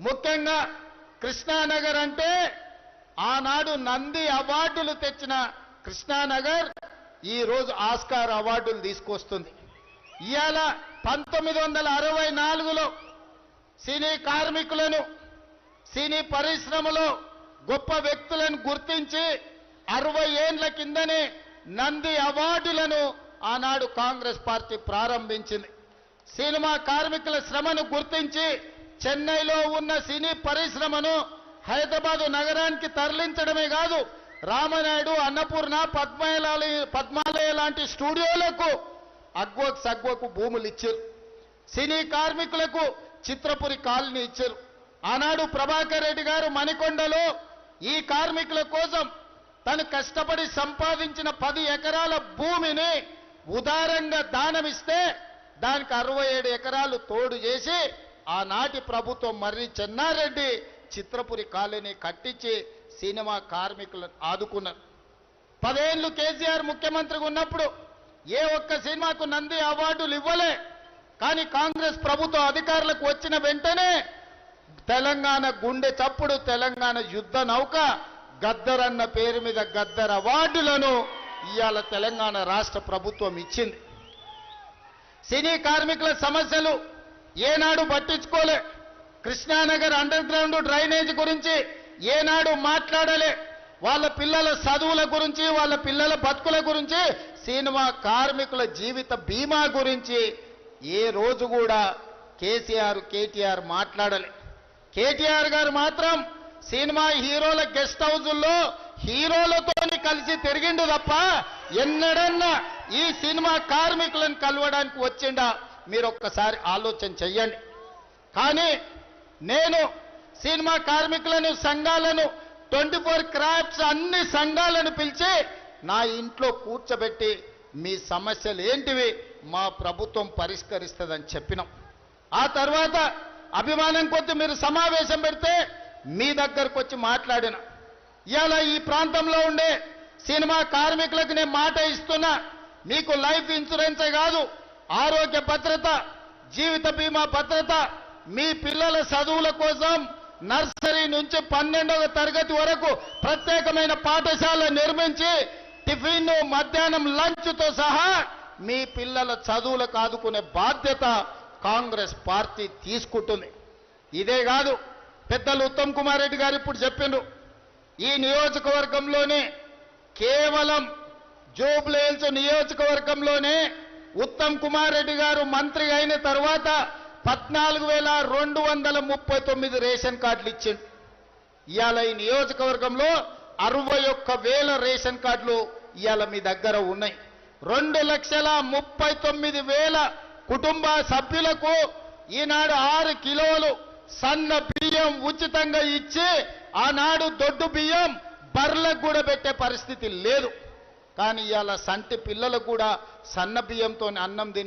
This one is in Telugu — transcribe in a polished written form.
ముఖ్యంగా కృష్ణానగర్ అంటే ఆనాడు నంది అవార్డులు తెచ్చిన కృష్ణానగర్ ఈ రోజు ఆస్కార్ అవార్డులు తీసుకొస్తుంది. ఇవాళ 1964లో సినీ కార్మికులను సినీ పరిశ్రమలో గొప్ప వ్యక్తులను గుర్తించి 60 ఏండ్ల కిందనే నంది అవార్డులను ఆనాడు కాంగ్రెస్ పార్టీ ప్రారంభించింది. సినిమా కార్మికుల శ్రమను గుర్తించి చెన్నైలో ఉన్న సినీ పరిశ్రమను హైదరాబాదు నగరానికి తరలించడమే కాదు, రామనాయుడు, అన్నపూర్ణ, పద్మాలయ లాంటి స్టూడియోలకు అగ్వకు సగ్వకు భూములు ఇచ్చారు. సినీ కార్మికులకు చిత్రపురి కాలనీ ఇచ్చారు. ఆనాడు ప్రభాకర్ రెడ్డి గారు మణికొండలో ఈ కార్మికుల కోసం తను కష్టపడి సంపాదించిన 10 ఎకరాల భూమిని ఉదారంగా దానమిస్తే దానికి 67 ఎకరాలు తోడు చేసి ఆనాటి ప్రభుత్వం మర్రి చెన్నారెడ్డి చిత్రపురి కాలనీ కట్టించి సినిమా కార్మికులను ఆదుకున్నారు. 10 ఏళ్లు కేసీఆర్ ముఖ్యమంత్రిగా ఉన్నప్పుడు ఏ ఒక్క సినిమాకు నంది అవార్డులు ఇవ్వలే. కానీ కాంగ్రెస్ ప్రభుత్వం అధికారులకు వచ్చిన వెంటనే తెలంగాణ గుండె చప్పుడు, తెలంగాణ యుద్ధ నౌక గద్దర్ అన్న పేరు మీద గద్దర్ అవార్డులను ఇవాళ తెలంగాణ రాష్ట్ర ప్రభుత్వం ఇచ్చింది. సినీ కార్మికుల సమస్యలు ఏనాడు పట్టించుకోలే. కృష్ణానగర్ అండర్ గ్రౌండ్ డ్రైనేజ్ గురించి ఏనాడు మాట్లాడలే. వాళ్ళ పిల్లల చదువుల గురించి, వాళ్ళ పిల్లల బతుకుల గురించి, సినిమా కార్మికుల జీవిత బీమా గురించి ఏ రోజు కూడా కేటీఆర్ మాట్లాడలే. కేటీఆర్ గారు మాత్రం సినిమా హీరోల గెస్ట్ హౌజుల్లో హీరోలతో కలిసి తిరిగిండు తప్ప ఎన్నడన్నా ఈ సినిమా కార్మికులను కలవడానికి వచ్చిండా మీరు ఒక్కసారి ఆలోచన చెయ్యండి. కానీ నేను సినిమా కార్మికులను, సంఘాలను, 24 క్రాఫ్ట్స్ అన్ని సంఘాలను పిలిచి నా ఇంట్లో కూర్చోబెట్టి మీ సమస్యలు ఏంటివి మా ప్రభుత్వం పరిష్కరిస్తుందని చెప్పినాం. ఆ తర్వాత అభిమానం కొద్ది మీరు సమావేశం పెడితే మీ దగ్గరకు వచ్చి మాట్లాడిన. ఇవాళ ఈ ప్రాంతంలో ఉండే సినిమా కార్మికులకు నేను మాట ఇస్తున్నా, మీకు లైఫ్ ఇన్సూరెన్సే కాదు, ఆరోగ్య భద్రత, జీవిత బీమా భద్రత, మీ పిల్లల చదువుల కోసం నర్సరీ నుంచి 12వ తరగతి వరకు ప్రత్యేకమైన పాఠశాల నిర్మించి టిఫిన్, మధ్యాహ్నం లంచ్తో సహా మీ పిల్లల చదువులకు ఆదుకునే బాధ్యత కాంగ్రెస్ పార్టీ తీసుకుంటుంది. ఇదే కాదు, పెద్దలు ఉత్తమ్ కుమార్ రెడ్డి గారు ఇప్పుడు చెప్పిండ్రు, ఈ నియోజకవర్గంలోనే కేవలం జూబ్లీహిల్స్ నియోజకవర్గంలోనే ఉత్తమ్ కుమార్ రెడ్డి గారు మంత్రి అయిన తర్వాత 14,239 రేషన్ కార్డులు ఇచ్చిండు. ఇవాళ ఈ నియోజకవర్గంలో 61,000 రేషన్ కార్డులు ఇవాళ మీ దగ్గర ఉన్నాయి. 2,39,000 కుటుంబ సభ్యులకు ఈనాడు 6 కిలోలు సన్న బియ్యం ఉచితంగా ఇచ్చి ఆనాడు దొడ్డు బియ్యం బర్లకు కూడా పెట్టే పరిస్థితి లేదు. కానీ ఇవాళ సంటి పిల్లలకు కూడా సన్న బియ్యంతో అన్నం తిని